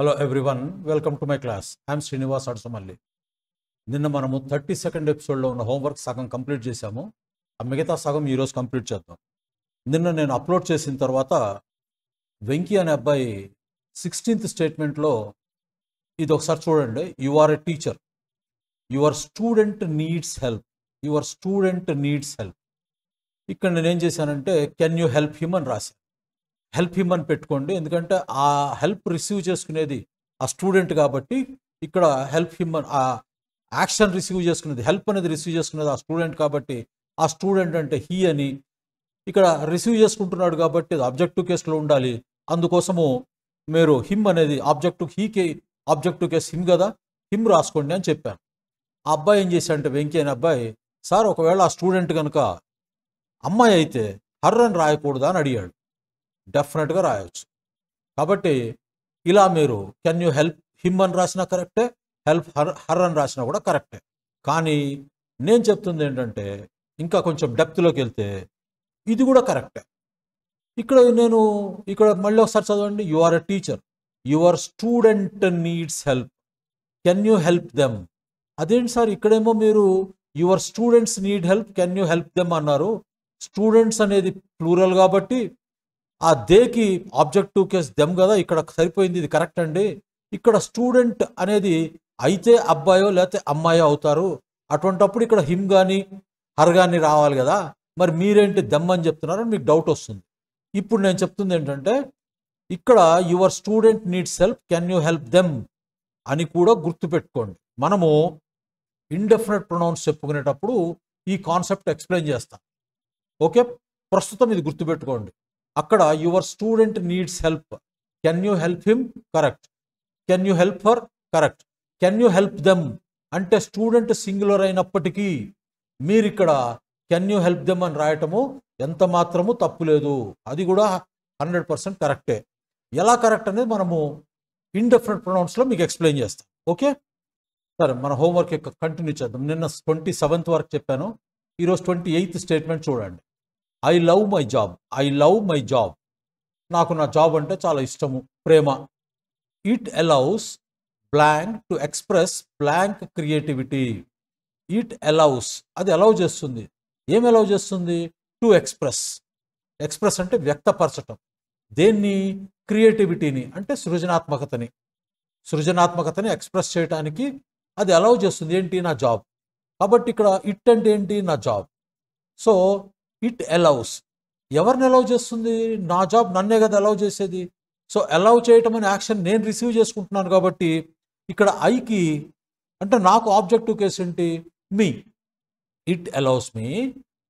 Hello everyone, welcome to my class. I'm Srinivas Adusumalli. నిన్న మనము 32nd ఎపిసోడ్లో ఉన్న హోంవర్క్ సగం కంప్లీట్ చేశాము. ఆ మిగతా సగం ఈరోజు కంప్లీట్ చేద్దాం. నిన్న నేను అప్లోడ్ చేసిన తర్వాత వెంకీ అనే అబ్బాయి 16th స్టేట్మెంట్లో ఇది ఒకసారి చూడండి. You are a teacher, your student needs help, your student needs help. ఇక్కడ నేనేం చేశానంటే కెన్ యూ హెల్ప్ హిమ్ అని రాశాను. హెల్ప్ హిమ్ అని పెట్టుకోండి, ఎందుకంటే ఆ హెల్ప్ రిసీవ్ చేసుకునేది ఆ స్టూడెంట్ కాబట్టి ఇక్కడ హెల్ప్ హిమ్ అని ఆ యాక్షన్ రిసీవ్ చేసుకునేది, హెల్ప్ అనేది రిసీవ్ చేసుకునేది ఆ స్టూడెంట్ కాబట్టి ఆ స్టూడెంట్ అంటే హీ అని ఇక్కడ రిసీవ్ చేసుకుంటున్నాడు కాబట్టి అది ఆబ్జెక్టివ్ కేసులో ఉండాలి. అందుకోసము మీరు హిమ్ అనేది ఆబ్జెక్టివ్, హీకి ఆబ్జెక్టివ్ కేసు హిమ్ కదా, హిమ్ రాసుకోండి అని చెప్పాను. ఆ అబ్బాయి ఏం చేశాడంటే వెంకీ అనే అబ్బాయి, సార్ ఒకవేళ ఆ స్టూడెంట్ కనుక అమ్మాయి అయితే హర్ అని రాయకూడదా అని అడిగాడు. డెఫినెట్గా రాయొచ్చు. కాబట్టి ఇలా మీరు కెన్ యూ హెల్ప్ హిమ్ అని రాసినా కరెక్టే, హెల్ప్ హర్ అని రాసినా కూడా కరెక్టే. కానీ నేను చెప్తుంది ఏంటంటే ఇంకా కొంచెం డెప్త్లోకి వెళ్తే ఇది కూడా కరెక్టే. ఇక్కడ మళ్ళీ ఒకసారి చదవండి. You are a teacher, your student needs help, can you help them. అదేంటి సార్, ఇక్కడేమో మీరు your students need help, can you help them అన్నారు. స్టూడెంట్స్ అనేది ప్లూరల్ కాబట్టి ఆ దేకి ఆబ్జెక్టివ్ కేస్ దెమ్ కదా, ఇక్కడ సరిపోయింది, ఇది కరెక్ట్ అండి. ఇక్కడ స్టూడెంట్ అనేది అయితే అబ్బాయో లేకపోతే అమ్మాయో అవుతారు. అటువంటప్పుడు ఇక్కడ హిమ్ కానీ హర్ కానీ రావాలి కదా, మరి మీరేంటి దెమ్ అని చెప్తున్నారని మీకు డౌట్ వస్తుంది. ఇప్పుడు నేను చెప్తుంది ఏంటంటే ఇక్కడ your student needs help, can you help them అని కూడా గుర్తుపెట్టుకోండి. మనము ఇండెఫినెట్ ప్రొనౌన్స్ చెప్పుకునేటప్పుడు ఈ కాన్సెప్ట్ ఎక్స్ప్లెయిన్ చేస్తాం. ఓకే, ప్రస్తుతం ఇది గుర్తుపెట్టుకోండి. అక్కడ your student needs help, can you help him correct, can you help her correct, can you help them అంటే స్టూడెంట్ సింగులర్ అయినప్పటికీ మీరు ఇక్కడ కెన్ యూ హెల్ప్ దెమ్ అని రాయటము ఎంత మాత్రము తప్పు లేదు. అది కూడా 100% కరెక్టే. ఎలా కరెక్ట్ అనేది మనము ఇండెఫినెట్ ప్రొనౌన్స్లో మీకు ఎక్స్ప్లెయిన్ చేస్తాం. ఓకే, సరే మన హోంవర్క్ కంటిన్యూ చేద్దాం. నిన్న 27th వరకు చెప్పాను, ఈరోజు 28th స్టేట్మెంట్ చూడండి. I love my job, I love my job. నాకు నా జాబ్ అంటే చాలా ఇష్టము, ప్రేమ. It allows blank to express blank creativity. It allows, అది అలౌ చేస్తుంది. ఏం అలౌ చేస్తుంది? To express. ఎక్స్ప్రెస్ అంటే వ్యక్తపరచటం. దేన్ని? క్రియేటివిటీని అంటే సృజనాత్మకతని ఎక్స్ప్రెస్ చేయడానికి అది అలౌ చేస్తుంది. ఏంటి? నా జాబ్. కాబట్టి ఇక్కడ ఇట్ అంటే ఏంటి? నా జాబ్. సో ఇట్ అలౌస్ ఎవరిని అలౌ చేస్తుంది? నా జాబ్ నన్నే కదా అలౌ చేసేది. సో అలౌ చేయటం అనే యాక్షన్ నేను రిసీవ్ చేసుకుంటున్నాను కాబట్టి ఇక్కడ ఐకి అంటే నాకు ఆబ్జెక్టివ్ కేసు ఏంటి? Me. It allows me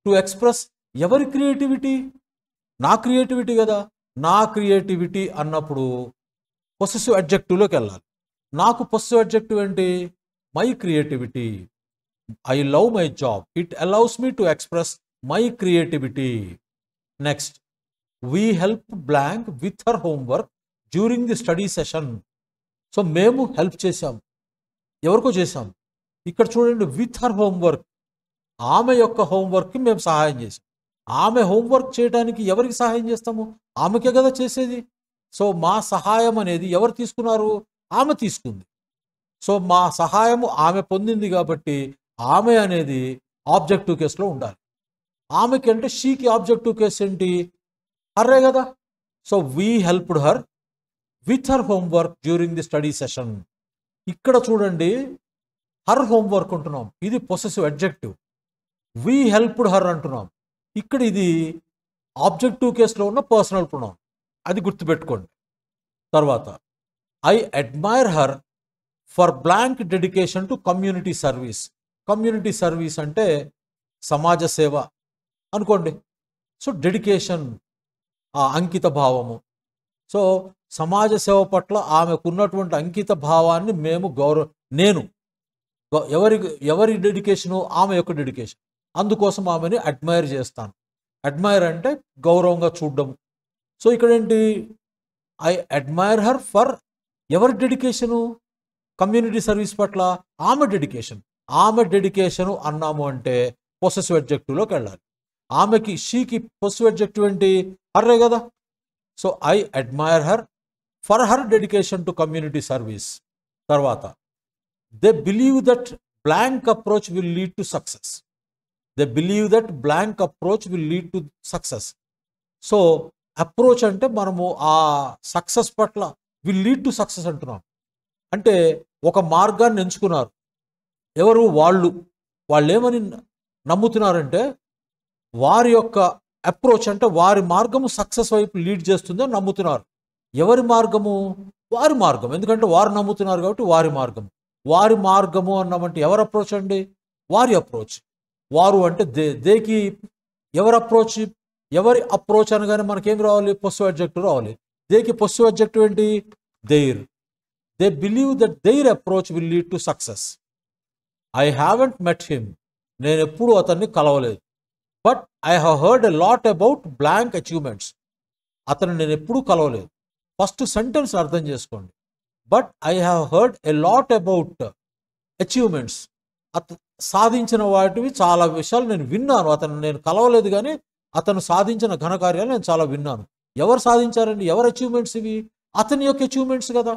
to express ఎవరి క్రియేటివిటీ? నా క్రియేటివిటీ కదా. నా క్రియేటివిటీ అన్నప్పుడు పొసెసివ్ అడ్జెక్టివ్లోకి వెళ్ళాలి. నాకు పొసెసివ్ అడ్జెక్టివ్ ఏంటి? My creativity. I love my job, it allows me to express my creativity. Next, we help blank with her homework during the study session. So మేము help చేశాం, ఎవరికో చేశాం. ఇక్కడ చూడండి, విత్ హర్ హోంవర్క్, ఆమె యొక్క హోంవర్క్కి మేము సహాయం చేసాం. ఆమె హోంవర్క్ చేయడానికి ఎవరికి సహాయం చేస్తాము? ఆమెకే కదా చేసేది. సో మా సహాయం అనేది ఎవరు తీసుకున్నారు? ఆమె తీసుకుంది. సో మా సహాయము ఆమె పొందింది కాబట్టి ఆమె అనేది ఆబ్జెక్టివ్ కేసులో ఉండాలి. ఆమెకి అంటే షీకి ఆబ్జెక్టివ్ కేసు ఏంటి? హర్రే కదా. So we helped her with her homework during the study session. ఇక్కడ చూడండి, హర్ హోంవర్క్ అంటున్నాం, ఇది possessive adjective. We helped her అంటున్నాం, ఇక్కడ ఇది ఆబ్జెక్టివ్ కేసులో ఉన్న పర్సనల్ ప్రొనౌన్. అది గుర్తుపెట్టుకోండి. తర్వాత, I admire her for blank dedication to community service. Community service అంటే సమాజ సేవ అనుకోండి. సో డెడికేషన్, ఆ అంకిత భావము. సో సమాజ సేవ పట్ల ఆమెకున్నటువంటి అంకిత భావాన్ని నేను ఎవరి డెడికేషను? ఆమె యొక్క డెడికేషన్. అందుకోసం ఆమెని అడ్మైర్ చేస్తాను. అడ్మైర్ అంటే గౌరవంగా చూడడం. సో ఇక్కడ ఏంటి? ఐ అడ్మైర్ హర్ ఫర్ ఎవరి డెడికేషను? కమ్యూనిటీ సర్వీస్ పట్ల ఆమె డెడికేషన్. ఆమె డెడికేషను అన్నాము అంటే పొసెసివ్ అడ్జెక్టివ్లోకి వెళ్ళాలి. ఆమెకి షీకి పొసెసివ్ అడ్జెక్టివ్ ఏంటి? హర్రే కదా. So I admire her for her dedication to community service. తర్వాత they believe that blank approach will lead to success. They believe that blank approach will lead to success. So approach అంటే మనము ఆ success పట్ల will lead to success అంటున్నాం. అంటే ఒక మార్గాన్ని ఎంచుకున్నారు. ఎవరు? వాళ్ళు ఏమని నమ్ముతున్నారంటే వారి యొక్క అప్రోచ్ అంటే వారి మార్గము సక్సెస్ వైపు లీడ్ చేస్తుందని నమ్ముతున్నారు. ఎవరి మార్గము? వారి మార్గం. ఎందుకంటే వారు నమ్ముతున్నారు కాబట్టి వారి మార్గము అన్నామంటే ఎవరి అప్రోచ్ అండి? వారి అప్రోచ్. వారు అంటే దేకి ఎవరి అప్రోచ్? ఎవరి అప్రోచ్ అనగానే మనకేం రావాలి? పొస్సివ్ అడ్జెక్టివ్ రావాలి. దేకి పొస్సివ్ అడ్జెక్టివ్ ఏంటి? Their. They believe that their approach will lead to success. I haven't met him. నేను ఎప్పుడూ అతన్ని కలవలేదు. But I have heard a lot about blank achievements. అతను నేను ఎప్పుడూ కలవలేదు. ఫస్ట్ సెంటెన్స్ అర్థం చేసుకోండి. But I have heard a lot about achievements. సాధించిన వాటివి చాలా విషయాలు నేను విన్నాను. నేను కలవలేదు కానీ అతను సాధించిన ఘనకార్యాలు నేను చాలా విన్నాను. ఎవరు సాధించారండి? ఎవరు అచీవ్మెంట్స్ ఇవి? అతని యొక్క అచీవ్మెంట్స్ కదా.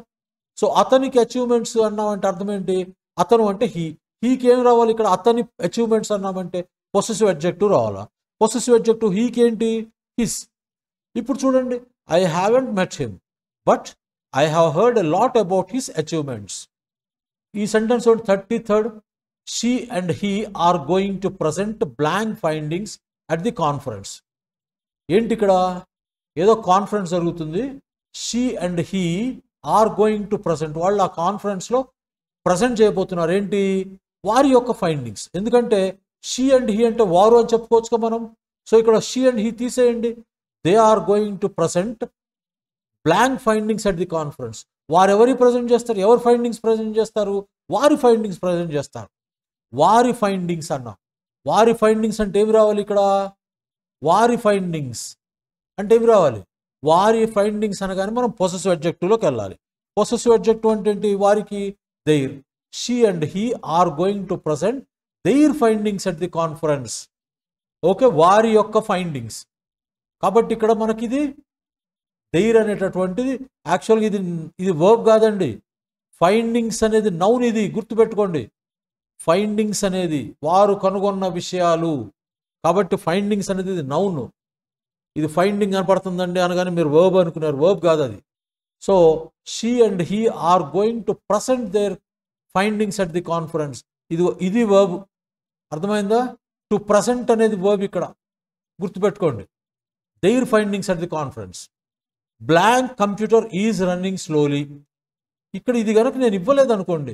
సో అతనికి అచీవ్మెంట్స్ అన్నామంటే అర్థం ఏంటి? అతను అంటే హీకి ఏం రావాలి ఇక్కడ? అతని అచీవ్మెంట్స్ అన్నామంటే పొసెసివ్ అడ్జెక్టివ్ రావాలా? పొసెసివ్ అడ్జెక్టివ్ హీకి ఏంటి? హిస్. ఇప్పుడు చూడండి, I haven't met him but I have heard a lot about his achievements. ఈ sentence 33rd, she and he are going to present blank findings at the conference. ఏంటి ఇక్కడ? ఏదో conference జరుగుతుంది. She and he are going to present. వాళ్ళు ఆ కాన్ఫరెన్స్లో present చేయబోతున్నారు. ఏంటి? వారి యొక్క ఫైండింగ్స్. ఎందుకంటే షీ అండ్ హీ అంటే వారు అని చెప్పుకోవచ్చుగా మనం. సో ఇక్కడ షీ అండ్ హీ తీసేయండి. They are going to present blank findings at the conference. వారు ఎవరి ప్రజెంట్ చేస్తారు? ఎవరి ఫైండింగ్స్ ప్రజెంట్ చేస్తారు? వారి ఫైండింగ్స్ ప్రజెంట్ చేస్తారు. వారి ఫైండింగ్స్ అన్నా. వారి ఫైండింగ్స్ అంటే ఏమి రావాలి ఇక్కడ? వారి ఫైండింగ్స్ అంటే ఏమి రావాలి? వారి ఫైండింగ్స్ అనగానే మనం పొసెసివ్ అడ్జెక్టివ్లోకి వెళ్ళాలి. పొసెసివ్ అడ్జెక్టివ్ అంటే ఏంటి? వారికి their. She and he are going to present their findings at the conference. Okay, వారి యొక్క ఫైండింగ్స్. కాబట్టి ఇక్కడ మనకి ఇది దేర్ అనేటటువంటిది యాక్చువల్గా ఇది వర్బ్ కాదండి. ఫైండింగ్స్ అనేది నౌన్. ఇది గుర్తుపెట్టుకోండి. ఫైండింగ్స్ అనేది వారు కనుగొన్న విషయాలు. కాబట్టి ఫైండింగ్స్ అనేది ఇది నౌన్. ఇది ఫైండింగ్ కనపడుతుందండి అనగానే మీరు వర్బ్ అనుకున్నారు. వర్బ్ కాదు అది. So she and he are going to present their findings at the conference. ఇది వర్బ్. అర్థమైందా? టు ప్రజెంట్ అనేది వర్బ్ ఇక్కడ. గుర్తుపెట్టుకోండి. Their findings at the conference. Blank computer is running slowly. ఇక్కడ ఇది కనుక నేను ఇవ్వలేదు అనుకోండి,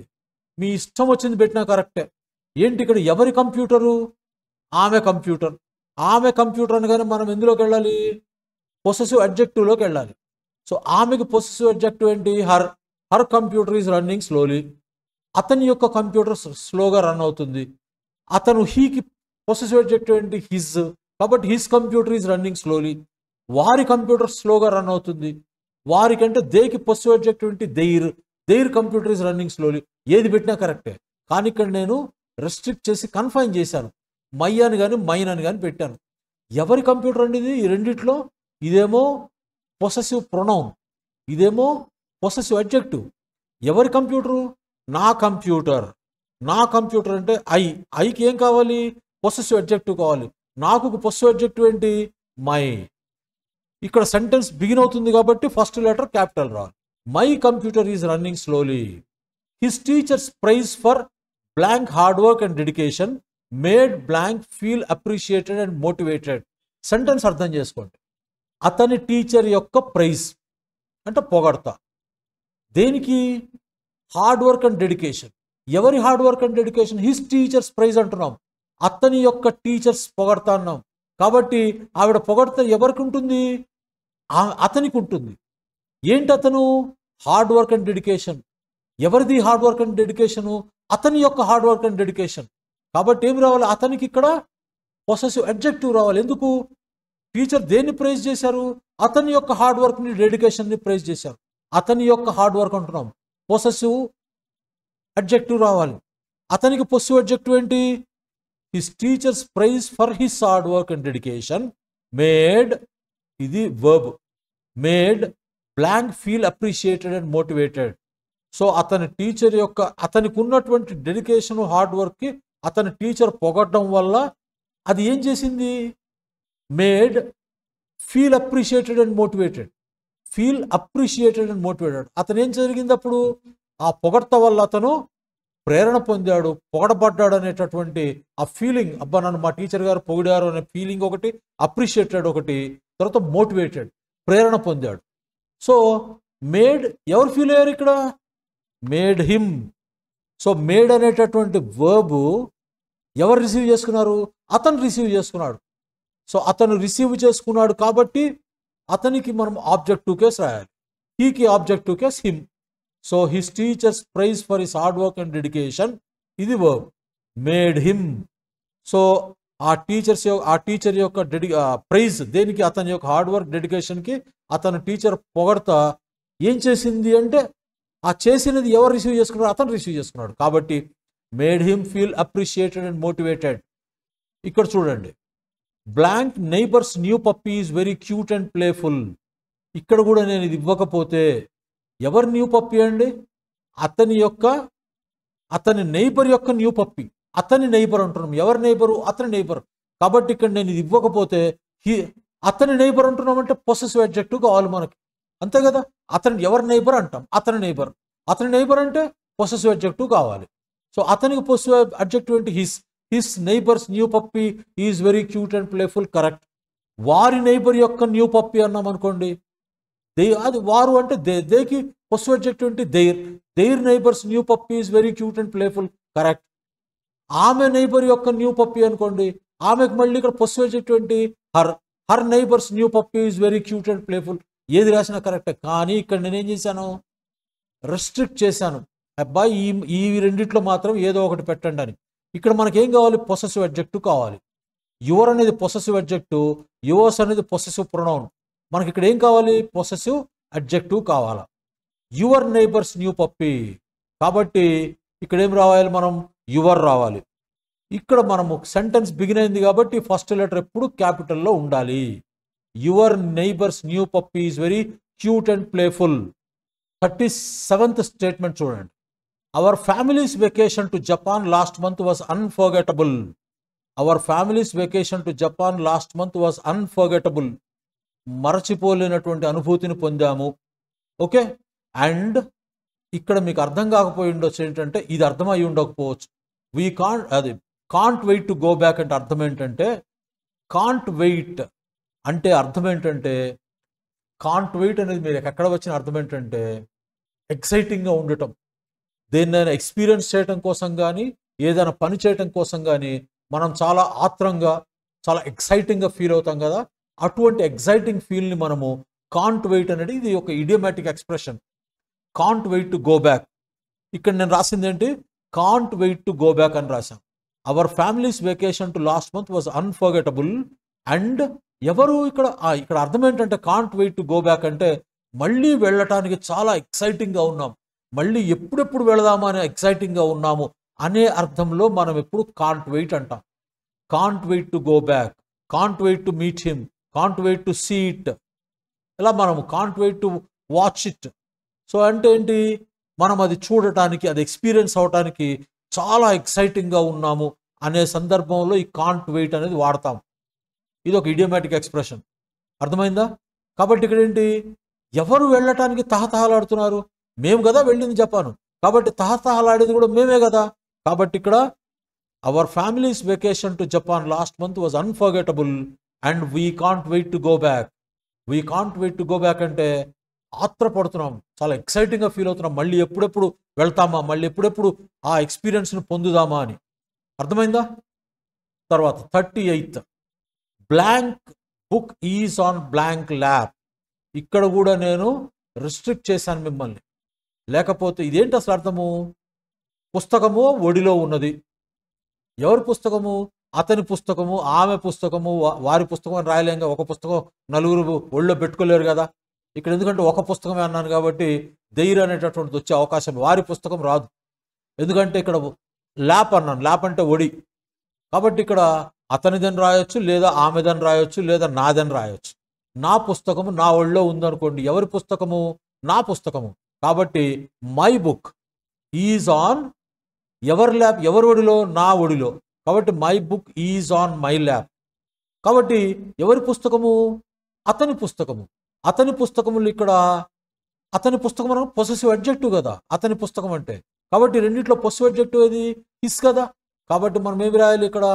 మీ ఇష్టం వచ్చింది పెట్టినా కరెక్టే. ఏంటి ఇక్కడ? ఎవరి కంప్యూటరు? ఆమె కంప్యూటర్. ఆమె కంప్యూటర్ అనగానే మనం ఎందులోకి వెళ్ళాలి? పొసెసివ్ అడ్జెక్టివ్లోకి వెళ్ళాలి. సో ఆమెకి పొసెసివ్ అడ్జెక్టివ్ ఏంటి? Her. Her computer is running slowly. అతని యొక్క కంప్యూటర్ స్లోగా రన్ అవుతుంది. అతను హీకి పొసెసివ్ అడ్జెక్టివ్ ఏంటి? హిజ్. కాబట్టి his computer is running slowly. వారి కంప్యూటర్ స్లోగా రన్ అవుతుంది. వారికంటే దేకి పొసెసివ్ అడ్జెక్టివ్ ఏంటి? Their. Their computer is running slowly. ఏది పెట్టినా కరెక్టే. కానీ ఇక్కడ నేను రెస్ట్రిక్ట్ చేసి కన్ఫైన్ చేశాను. మై అని కానీ మైన్ అని కానీ పెట్టాను. ఎవరి కంప్యూటర్ అండి ఇది? ఈ రెండిట్లో ఇదేమో పొసెసివ్ ప్రొనౌన్, ఇదేమో పొసెసివ్ అడ్జెక్టివ్. ఎవరి కంప్యూటరు? నా కంప్యూటర్. నా కంప్యూటర్ అంటే ఐకి ఏం కావాలి? పొసెసివ్ అడ్జెక్టివ్ కావాలి. నాకు పొసెసివ్ అడ్జెక్టివ్ ఏంటి? మై. ఇక్కడ సెంటెన్స్ బిగిన్ అవుతుంది కాబట్టి ఫస్ట్ లెటర్ క్యాపిటల్ రావాలి. My computer is running slowly. His teachers praise for blank hard work and dedication made blank feel appreciated and motivated. Sentence అర్థం చేసుకోండి. అతని టీచర్ యొక్క ప్రైజ్ అంటే పొగడతా. దేనికి? Hard work and dedication. ఎవరి hard work and dedication? His teachers praise అంటున్నాం. అతని యొక్క టీచర్స్ పొగడతా అన్నాం. కాబట్టి ఆవిడ పొగడత ఎవరికి ఉంటుంది? అతనికి ఉంటుంది. ఏంటి అతను? Hard work and dedication. ఎవరిది హార్డ్ వర్క్ అండ్ డెడికేషను? అతని యొక్క హార్డ్ వర్క్ అండ్ డెడికేషన్. కాబట్టి ఏమి రావాలి? అతనికి ఇక్కడ పొసెసివ్ అడ్జెక్టివ్ రావాలి. ఎందుకు? టీచర్ దేన్ని ప్రైజ్ చేశారు? అతని యొక్క హార్డ్ వర్క్ని, డెడికేషన్ని ప్రైజ్ చేశారు. అతని యొక్క హార్డ్ వర్క్ అంటున్నాం. పొసెసివ్ అడ్జెక్టివ్ రావాలి. అతనికి పొసెసివ్ అడ్జెక్టివ్ ఏంటి? His teachers praise for his hard work and dedication made. ఇది verb. Made blank feel appreciated and motivated. So అతని టీచర్ యొక్క అతనికి ఉన్నటువంటి డెడికేషన్ హార్డ్ వర్క్కి అతని టీచర్ పొగడడం వల్ల అది ఏం చేసింది, made feel appreciated and motivated. Feel appreciated and motivated. అతను ఏం జరిగింది అప్పుడు, ఆ పొగడ్త వల్ల అతను ప్రేరణ పొందాడు, పొగడబడ్డాడు అనేటటువంటి ఆ ఫీలింగ్, అబ్బా నన్ను మా టీచర్ గారు పొగిడారు అనే ఫీలింగ్ ఒకటి, అప్రిషియేటెడ్ ఒకటి, తర్వాత మోటివేటెడ్, ప్రేరణ పొందాడు. సో మేడ్ ఎవరు ఫీల్ అయ్యారు ఇక్కడ, మేడ్ హిమ్. సో మేడ్ అనేటటువంటి వర్బ్ ఎవరు రిసీవ్ చేసుకున్నారు, అతను రిసీవ్ చేసుకున్నాడు. సో అతను రిసీవ్ చేసుకున్నాడు కాబట్టి అతనికి మనం ఆబ్జెక్టివ్ కేస్ రాయాలి. హీకి objective case him. So his teachers praise for his hard work and dedication, ఇది వర్బ్. Made him. సో ఆ టీచర్ యొక్క ప్రైజ్ దేనికి, అతని యొక్క హార్డ్ వర్క్ డెడికేషన్కి అతను టీచర్ పొగడతా ఏం చేసింది అంటే, ఆ చేసినది ఎవరు రిసీవ్ చేసుకున్నాడు, అతను రిసీవ్ చేసుకున్నాడు. కాబట్టి made him feel appreciated and motivated. ఇక్కడ చూడండి, blank neighbours new puppy is very cute and playful. ఇక్కడ కూడా నేను ఇది ఇవ్వకపోతే ఎవరు న్యూ పప్పీ అండి, అతని నైబర్ యొక్క న్యూ పప్పీ. అతని నైబర్ అంటున్నాం, ఎవరి నైబరు, అతని నైబర్. కాబట్టి ఇక్కడ నేను ఇది ఇవ్వకపోతే అతని నైబర్ అంటున్నామంటే పొసెసివ్ అడ్జెక్టివ్ కావాలి మనకి, అంతే కదా. అతని ఎవరి నైబర్ అంటాం, అతని నైబర్ అంటే పొసెసివ్ అడ్జెక్టివ్ కావాలి. సో అతనికి పొసెసివ్ అడ్జెక్టివ్ ఏంటి, his neighbour's new puppy is very cute and playful, correct. వారి నైబర్ యొక్క న్యూ పప్పీ అన్నాం అనుకోండి, అది వారు అంటే దేకి పొసెసివ్ అడ్జెక్టివ్ ఏంటి, their neighbour's new puppy is very cute and playful, correct. ఆమె నైబర్ యొక్క న్యూ పప్పీ అనుకోండి, ఆమెకు మళ్ళీ ఇక్కడ పొసెసివ్ అడ్జెక్టివ్ ఏంటి, her neighbour's new puppy is very cute and playful. ఏది రాసినా కరెక్టే. కానీ ఇక్కడ నేనేం చేశాను, రెస్ట్రిక్ట్ చేశాను, అబ్బాయి ఈ రెండిట్లో మాత్రం ఏదో ఒకటి పెట్టండి అని. ఇక్కడ మనకేం కావాలి, పొసెసివ్ అడ్జెక్టివ్ కావాలి. యువర్ అనేది పొసెసివ్ అడ్జెక్టివ్, యువర్స్ అనేది పొసెసివ్ ప్రొనౌన్. మనకి ఇక్కడ ఏం కావాలి, పొసెసివ్ అడ్జెక్టివ్ కావాలా. యువర్ నైబర్స్ న్యూ పప్పీ, కాబట్టి ఇక్కడ ఏం రావాలి, మనం యువర్ రావాలి. ఇక్కడ మనము సెంటెన్స్ బిగిన్ అయింది కాబట్టి ఫస్ట్ లెటర్ ఎప్పుడు క్యాపిటల్లో ఉండాలి. Your neighbour's new puppy is very cute and playful. 37th statement చూడండి. Our family's vacation to Japan last month was unforgettable. Our family's vacation to Japan last month was unforgettable. మరచిపోలేనటువంటి అనుభూతిని పొందాము. Okay. And ఇక్కడ మీకు అర్థం కాకపోయి ఉండొచ్చు ఏంటంటే, ఇది అర్థమై ఉండకపోవచ్చు. Can't wait to go back అంటే అర్థం ఏంటంటే, కాంట్ వెయిట్ అంటే అర్థం ఏంటంటే, కాంట్ వెయిట్ అనేది మీరు ఎక్కడ వచ్చిన అర్థం ఏంటంటే ఎక్సైటింగ్గా ఉండటం, దేన్నైనా ఎక్స్పీరియన్స్ చేయటం కోసం కానీ ఏదైనా పని చేయటం కోసం కానీ మనం చాలా ఆత్రంగా చాలా ఎక్సైటింగ్గా ఫీల్ అవుతాం కదా, అటువంటి ఎక్సైటింగ్ ఫీల్ని మనము కాంట్ వెయిట్ అనేది ఇది ఒక idiomatic expression. Can't wait to go back. ఇక్కడ నేను రాసింది ఏంటి, can't wait to go back అని రాశాను. Our family's vacation to last month was unforgettable. And ఎవరు ఇక్కడ అర్థం ఏంటంటే, can't wait to go back అంటే మళ్ళీ వెళ్ళటానికి చాలా ఎక్సైటింగ్గా ఉన్నాం, మళ్ళీ ఎప్పుడెప్పుడు వెళదామా అనే ఎక్సైటింగ్గా ఉన్నాము అనే అర్థంలో మనం ఎప్పుడు కాంట్ వెయిట్ అంటాం. Can't wait to go back, can't wait to meet him, can't wait to see it, ఇలా మనము can't wait to watch it. So అంటే ఏంటి, మనం అది చూడటానికి, అది ఎక్స్పీరియన్స్ అవటానికి చాలా ఎక్సైటింగ్గా ఉన్నాము అనే సందర్భంలో ఈ కాంట్ వెయిట్ అనేది వాడతాం. ఇది ఒక ఇడియోమాటిక్ ఎక్స్ప్రెషన్. అర్థమైందా? కాబట్టి ఇక్కడ ఏంటి, ఎవరు వెళ్ళటానికి తహతహలాడుతున్నారు, మేము కదా వెళ్ళింది జపాను, కాబట్టి తహతహలాడేది కూడా మేమే కదా. కాబట్టి ఇక్కడ our family's vacation to Japan last month was unforgettable and we can't wait to go back. We can't wait to go back అంటే ఆత్రపడుతున్నాం, చాలా ఎక్సైటింగ్గా ఫీల్ అవుతున్నాం, మళ్ళీ ఎప్పుడెప్పుడు వెళ్తామా, మళ్ళీ ఎప్పుడెప్పుడు ఆ ఎక్స్పీరియన్స్ని పొందుదామా అని. అర్థమైందా? తర్వాత 38th, blank book is on blank lap. ఇక్కడ కూడా నేను రిస్ట్రిక్ట్ చేశాను మిమ్మల్ని, లేకపోతే ఇదేంటి అసలు అర్థము, పుస్తకము ఒడిలో ఉన్నది. ఎవరి పుస్తకము, అతని పుస్తకము, ఆమె పుస్తకము, వారి పుస్తకం అని రాయలేంగా. ఒక పుస్తకం నలుగురు ఒళ్ళో పెట్టుకోలేరు కదా. ఇక్కడ ఎందుకంటే ఒక పుస్తకమే అన్నాను కాబట్టి ధైర్యం అనేటటువంటిది వచ్చే అవకాశం, వారి పుస్తకం రాదు. ఎందుకంటే ఇక్కడ ల్యాప్ అన్నాను, ల్యాప్ అంటే ఒడి. కాబట్టి ఇక్కడ అతనిదని రాయొచ్చు, లేదా ఆమెదని రాయొచ్చు, లేదా నాదని రాయొచ్చు. నా పుస్తకము నా ఒళ్ళో ఉందనుకోండి, ఎవరి పుస్తకము? నా పుస్తకము. కాబట్టి మై బుక్ ఈజ్ ఆన్ ఎవరి ల్యాప్? ఎవరి ఒడిలో? నా ఒడిలో. కాబట్టి my book is on my lap. కాబట్టి ఎవరి పుస్తకము? అతని పుస్తకము. అతని పుస్తకములు ఇక్కడ అతని పుస్తకం అనగా పొసెసివ్ అడ్జెక్టివ్ కదా అతని పుస్తకం అంటే. కాబట్టి రెండిట్లో పొసెసివ్ అడ్జెక్టివ్ ఏది? హిస్ కదా. కాబట్టి మనం ఏమి రాయాలి ఇక్కడ?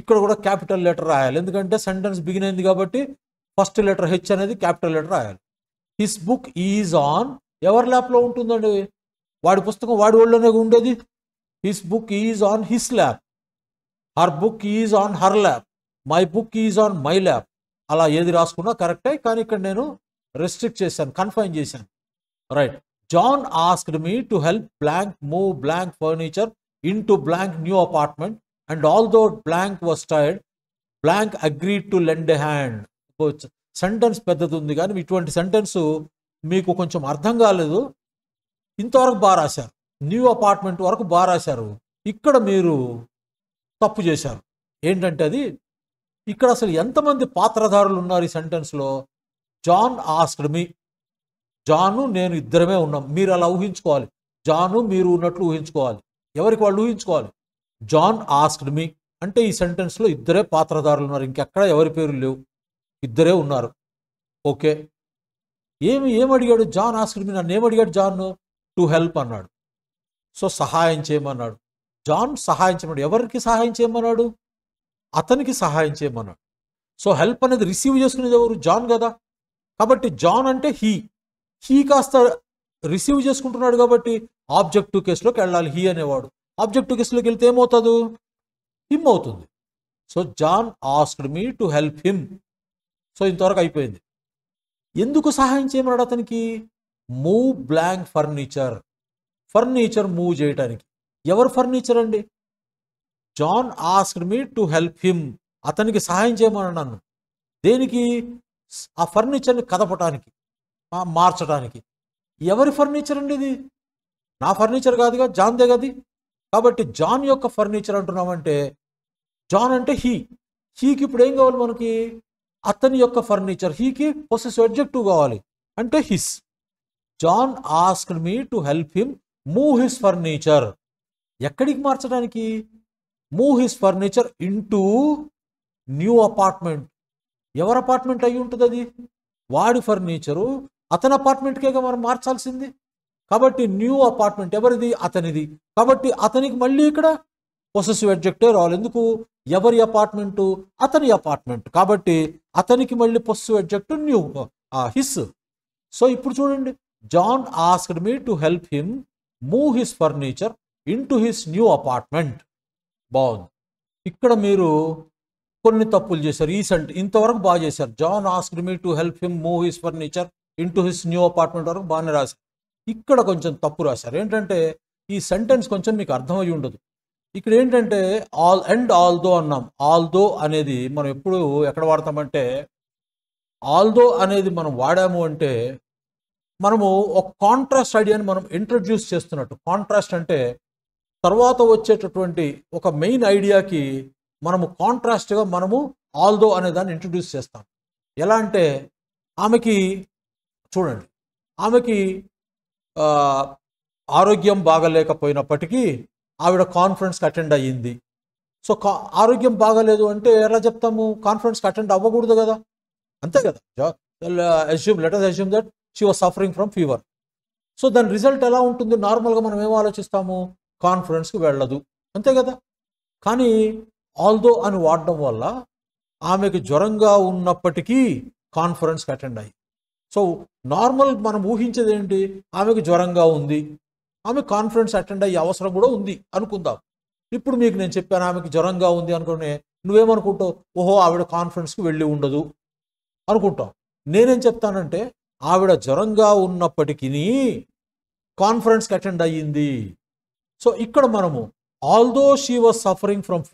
ఇక్కడ కూడా క్యాపిటల్ లెటర్ రాయాలి, ఎందుకంటే సెంటెన్స్ బిగిన్ అయింది కాబట్టి ఫస్ట్ లెటర్ హెచ్ అనేది క్యాపిటల్ లెటర్ రాయాలి. హిస్ బుక్ ఈజ్ ఆన్ ఎవరి ల్యాప్లో ఉంటుందండి? వాడి పుస్తకం వాడి ఒళ్ళోనే ఉండేది. His book is on his lap. Her book is on her lap. My book is on my lap. అలా ఏది రాసుకున్నా కరెక్టే, కానీ ఇక్కడ నేను రెస్ట్రిక్ట్ చేశాను, కన్ఫైన్ చేశాను. Right. John asked me to help blank move blank furniture in to blank new apartment and although blank was tired blank agreed to lend a hand. Sentence పెద్దది ఉంది, కానీ ఇటువంటి సెంటెన్స్ మీకు కొంచెం అర్థం కాలేదు. ఇంతవరకు బాగా రాశారు, న్యూ అపార్ట్మెంట్ వరకు బాగా రాశారు. ఇక్కడ మీరు తప్పు చేశారు. ఏంటంటే అది ఇక్కడ అసలు ఎంతమంది పాత్రధారులు ఉన్నారు ఈ సెంటెన్స్లో? జాన్ ఆస్క్డ్ మీ, జాను నేను ఇద్దరమే ఉన్నాం. మీరు అలా ఊహించుకోవాలి, జాను మీరు ఉన్నట్లు ఊహించుకోవాలి, ఎవరికి వాళ్ళు ఊహించుకోవాలి. జాన్ ఆస్క్డ్ మీ అంటే ఈ సెంటెన్స్లో ఇద్దరే పాత్రధారులు ఉన్నారు, ఇంకెక్కడ ఎవరి పేర్లు లేవు, ఇద్దరే ఉన్నారు. ఓకే. ఏం అడిగాడు జాన్ ఆస్క్డ్ మీ? నన్ను ఏమడిగాడు జాన్? టు హెల్ప్ అన్నాడు. సో సహాయం చేయమన్నాడు. జాన్ సహాయం చేయమన్నాడు. ఎవరికి సహాయం చేయమన్నాడు? అతనికి సహాయం చేయమన్నాడు. సో హెల్ప్ అనేది రిసీవ్ చేసుకునేది ఎవరు? జాన్ కదా. కాబట్టి జాన్ అంటే హీ కాస్త రిసీవ్ చేసుకుంటున్నాడు కాబట్టి ఆబ్జెక్టివ్ కేసులోకి వెళ్ళాలి హీ అనేవాడు. ఆబ్జెక్టివ్ కేసులోకి వెళ్తే ఏమవుతుంది? హిమ్ అవుతుంది. So John asked me to help him. So ఇంతవరకు అయిపోయింది. ఎందుకు సహాయం చేయమన్నాడు అతనికి? Move blank furniture. Furniture move చేయటానికి. ఎవరు ఫర్నిచర్ అండి? John asked me to help him. అతనికి సహాయం చేయమన్నాడు నన్ను. దేనికి? ఆ ఫర్నిచర్ని కదపటానికి, మార్చడానికి. ఎవరి ఫర్నిచర్ అండి ఇది? నా ఫర్నిచర్ కాదుగా, జాన్దే గది. కాబట్టి జాన్ యొక్క ఫర్నిచర్ అంటున్నామంటే జాన్ అంటే హీకి ఇప్పుడు ఏం కావాలి మనకి? అతని యొక్క ఫర్నిచర్. హీకి పొసెసివ్ అడ్జెక్టివ్ కావాలి, అంటే his. John asked me to help him move his furniture. ఎక్కడికి మార్చడానికి? Move his furniture into new apartment. ఎవరి అపార్ట్మెంట్ అయి ఉంటుంది అది? వాడి ఫర్నిచరు అతని అపార్ట్మెంట్కేగా మనం మార్చాల్సింది. కాబట్టి న్యూ అపార్ట్మెంట్ ఎవరిది? అతనిది. కాబట్టి అతనికి మళ్ళీ ఇక్కడ పొసెసివ్ అడ్జెక్టివ్ రావాలి. ఎందుకు? ఎవరి అపార్ట్మెంటు? అతని అపార్ట్మెంట్. కాబట్టి అతనికి మళ్ళీ possessive adjective new, his. So ఇప్పుడు చూడండి, John asked me to help him move his furniture into his new apartment. బాగుంది. ఇక్కడ మీరు కొన్ని తప్పులు చేశారు. ఇంతవరకు బాగా చేశారు. John asked me to help him move his furniture into his new apartment వరకు బాగానే రాశారు. ఇక్కడ కొంచెం తప్పు రాశారు. ఏంటంటే ఈ సెంటెన్స్ కొంచెం మీకు అర్థమయ్యి ఉండదు. ఇక్కడ ఏంటంటే ఆల్దో అన్నాం. ఆల్దో అనేది మనం ఎప్పుడు ఎక్కడ వాడతామంటే, ఆల్దో అనేది మనం వాడాము అంటే మనము ఒక కాంట్రాస్ట్ ఐడియాని మనం ఇంట్రడ్యూస్ చేస్తున్నట్టు. కాంట్రాస్ట్ అంటే తర్వాత వచ్చేటటువంటి ఒక మెయిన్ ఐడియాకి మనము కాంట్రాస్ట్గా మనము ఆల్దో అనే దాన్ని ఇంట్రడ్యూస్ చేస్తాం. ఎలా అంటే ఆమెకి చూడండి, ఆమెకి ఆరోగ్యం బాగలేకపోయినప్పటికీ ఆవిడ కాన్ఫరెన్స్కి అటెండ్ అయ్యింది. సో ఆరోగ్యం బాగలేదు అంటే ఎలా చెప్తాము? కాన్ఫరెన్స్కి అటెండ్ అవ్వకూడదు కదా, అంతే కదా. Let us assume that she was suffering from fever. So దాని రిజల్ట్ ఎలా ఉంటుంది? నార్మల్గా మనం ఏం ఆలోచిస్తాము? కాన్ఫరెన్స్కి వెళ్ళదు, అంతే కదా. కానీ ఆల్దో అని వాడడం వల్ల ఆమెకు జ్వరంగా ఉన్నప్పటికీ కాన్ఫరెన్స్కి అటెండ్ అయ్యి. సో నార్మల్ మనం ఊహించేది ఏంటి? ఆమెకు జ్వరంగా ఉంది, ఆమె కాన్ఫరెన్స్ అటెండ్ అయ్యే అవసరం కూడా ఉంది అనుకుందాం. ఇప్పుడు మీకు నేను చెప్పాను ఆమెకు జ్వరంగా ఉంది అనుకునే, నువ్వేమనుకుంటావు? ఓహో ఆవిడ కాన్ఫరెన్స్కి వెళ్ళి ఉండదు అనుకుంటాం. నేనేం చెప్తానంటే ఆవిడ జ్వరంగా ఉన్నప్పటికీ కాన్ఫరెన్స్కి అటెండ్ అయ్యింది. సో ఇక్కడ మనము although she was suffering from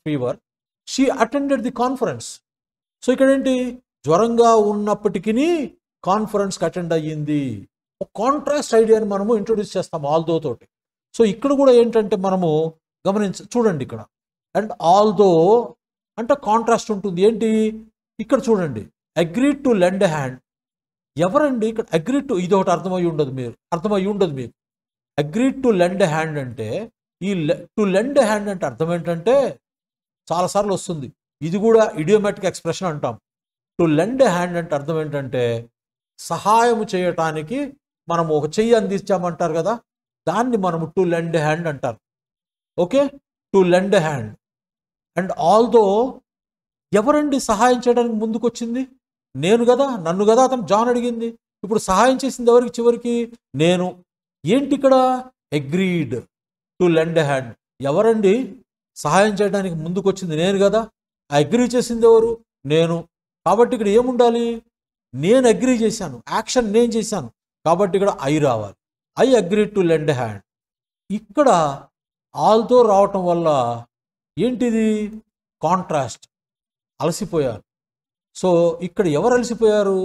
fever she attended the conference. So ఇక్కడ ఏంటి? జ్వరంగా ఉన్నప్పటికీ కాన్ఫరెన్స్కి అటెండ్ అయ్యింది. ఒక కాంట్రాస్ట్ ఐడియాని మనము ఇంట్రొడ్యూస్ చేస్తాం ఆల్దో తోటి. సో ఇక్కడ కూడా ఏంటంటే మనము చూడండి ఇక్కడ, అండ్ ఆల్దో అంటే కాంట్రాస్ట్ ఉంటుంది. ఏంటి ఇక్కడ చూడండి, అగ్రీడ్ టు లెండ్ హ్యాండ్. ఎవరండి ఇక్కడ అగ్రీడ్ టు? ఇది ఒకటి అర్థమయ్యి ఉండదు మీకు. అగ్రీడ్ టు లెండ్ హ్యాండ్ అంటే ఈ టు లెండ్ హ్యాండ్ అంటే అర్థం ఏంటంటే చాలాసార్లు వస్తుంది. ఇది కూడా ఇడియోమాటిక్ ఎక్స్ప్రెషన్ అంటాం. టు లెండ్ హ్యాండ్ అంటే అర్థం ఏంటంటే సహాయం చేయటానికి మనము ఒక చెయ్యి అందించామంటారు కదా, దాన్ని మనము టు లెండ్ హ్యాండ్ అంటారు. Okay, to lend hand. And although ఎవరండి సహాయం చేయడానికి ముందుకు వచ్చింది? నేను కదా, నన్ను కదా అతను జాన్ అడిగింది. ఇప్పుడు సహాయం చేసింది ఎవరికి? చివరికి నేను. ఏంటి ఇక్కడ? Agreed to lend hand. ఎవరండి సహాయం చేయడానికి ముందుకు వచ్చింది? నేను కదా. అగ్రీ చేసింది ఎవరు? నేను. కాబట్టి ఇక్కడ ఏముండాలి? నేను అగ్రీ చేశాను, యాక్షన్ నేను చేశాను, కాబట్టి ఇక్కడ ఐ రావాలి. I agree to lend hand. ఇక్కడ ఆల్తో రావటం వల్ల ఏంటిది? కాంట్రాస్ట్. అలసిపోయాను. సో ఇక్కడ ఎవరు అలసిపోయారు?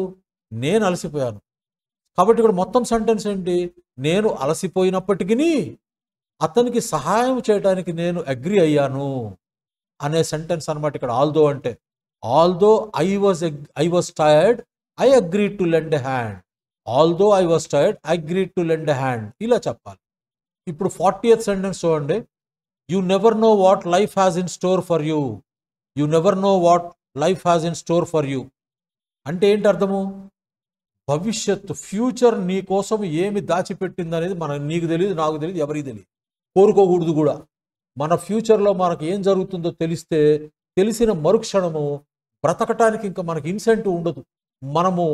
నేను అలసిపోయాను. కాబట్టి ఇక్కడ మొత్తం సెంటెన్స్ ఏంటి? నేను అలసిపోయినప్పటికీ అతనికి సహాయం చేయడానికి నేను అగ్రీ అయ్యాను అనే సెంటెన్స్ అనమాట ఇక్కడ ఆల్దో అంటే. Although I was tired, I agreed to lend hand. Although I was tired, I agreed to lend hand, ఇలా చెప్పాలి. ఇప్పుడు 40th సెంటెన్స్ చూడండి. You never know what life has in store for you. You never know what life has in store for you అంటే ఏంటి అర్థము? భవిష్యత్తు, future నీ కోసం ఏమి దాచిపెట్టింది అనేది నీకు తెలియదు, నాకు తెలియదు, ఎవరికి తెలియదు, కోరుకోకూడదు కూడా. మన ఫ్యూచర్లో మనకు ఏం జరుగుతుందో తెలిసిన మరుక్షణము బ్రతకటానికి ఇంకా మనకి ఇన్సెంటివ్ ఉండదు. మనము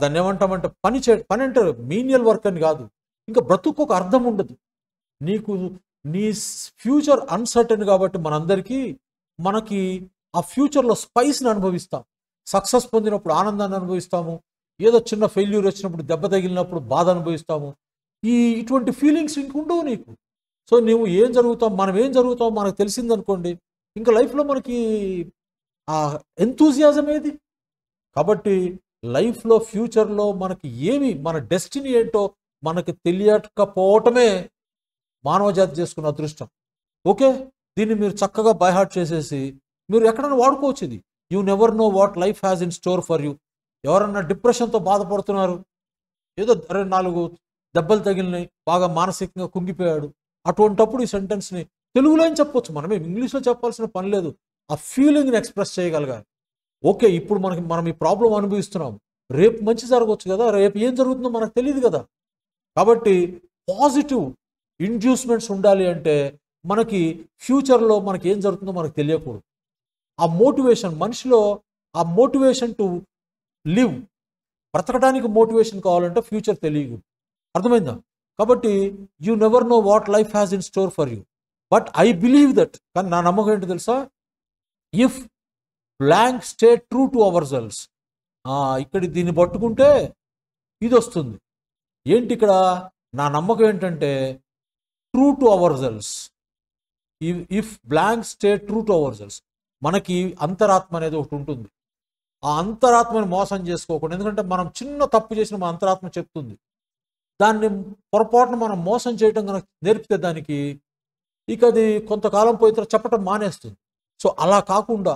దాన్ని ఏమంటామంటే పని అంటే మీనియల్ వర్క్ అని కాదు, ఇంకా బ్రతుకు ఒక అర్థం ఉండదు. నీ ఫ్యూచర్ అన్సర్టన్ కాబట్టి మనకి ఆ ఫ్యూచర్లో స్పైస్ని అనుభవిస్తాం. సక్సెస్ పొందినప్పుడు ఆనందాన్ని అనుభవిస్తాము, ఏదో చిన్న ఫెయిల్యూర్ వచ్చినప్పుడు, దెబ్బ తగిలినప్పుడు బాధ అనుభవిస్తాము. ఇటువంటి ఫీలింగ్స్ ఇంకుండవు నీకు. సో మనం ఏం జరుగుతాం మనకు తెలిసిందనుకోండి, ఇంకా లైఫ్లో మనకి ఆ ఎంతూజియాజం ఏది? కాబట్టి లైఫ్లో ఫ్యూచర్లో మనకి మన డెస్టినీ ఏంటో మనకి తెలియకపోవటమే మానవజాతి చేసుకున్న అదృష్టం. ఓకే, దీన్ని మీరు చక్కగా బై హార్ట్ చేసేసి మీరు ఎక్కడైనా వాడుకోవచ్చు. ఇది you never know what life has in store for you. ఎవరన్నా డిప్రెషన్తో బాధపడుతున్నారు, ఏదో 4 దెబ్బలు తగిలినాయి, బాగా మానసికంగా కుంగిపోయాడు, అటువంటప్పుడు ఈ సెంటెన్స్ని తెలుగులో ఏం చెప్పొచ్చు, మనమే ఇంగ్లీష్లో చెప్పాల్సిన పని లేదు. ఆ ఫీలింగ్ని ఎక్స్ప్రెస్ చేయగలగాలి. ఓకే, ఇప్పుడు మనం ఈ ప్రాబ్లం అనుభవిస్తున్నాం, రేపు మంచి జరగవచ్చు కదా, రేపు ఏం జరుగుతుందో మనకు తెలియదు కదా. కాబట్టి పాజిటివ్ ఇండ్యూస్మెంట్స్ ఉండాలి అంటే మనకి ఫ్యూచర్లో మనకి ఏం జరుగుతుందో మనకు తెలియకూడదు. ఆ మోటివేషన్ మనిషిలో, ఆ మోటివేషన్ టు లివ్, బ్రతకడానికి మోటివేషన్ కావాలంటే ఫ్యూచర్ తెలియకూడదు. అర్థమైందా? కాబట్టి you never know what life has in store for you, but I believe that. కానీ నా నమ్మకం ఏంటో తెలుసా? If blank stay true to hour selves. ఇక్కడ దీన్ని పట్టుకుంటే ఇది వస్తుంది. ఏంటి ఇక్కడ నా నమ్మకం ఏంటంటే true to hour selves. If blank stay true to hour selves. మనకి అంతరాత్మ అనేది ఒకటి ఉంటుంది. ఆ అంతరాత్మని మోసం చేసుకోకూడదు. ఎందుకంటే మనం చిన్న తప్పు చేసిన మన అంతరాత్మ చెప్తుంది. దాన్ని పొరపాటున మనం మోసం చేయటం కనుక నేర్పితే దానికి ఇక అది కొంతకాలం పోయిన తర్వాత చెప్పటం మానేస్తుంది. సో అలా కాకుండా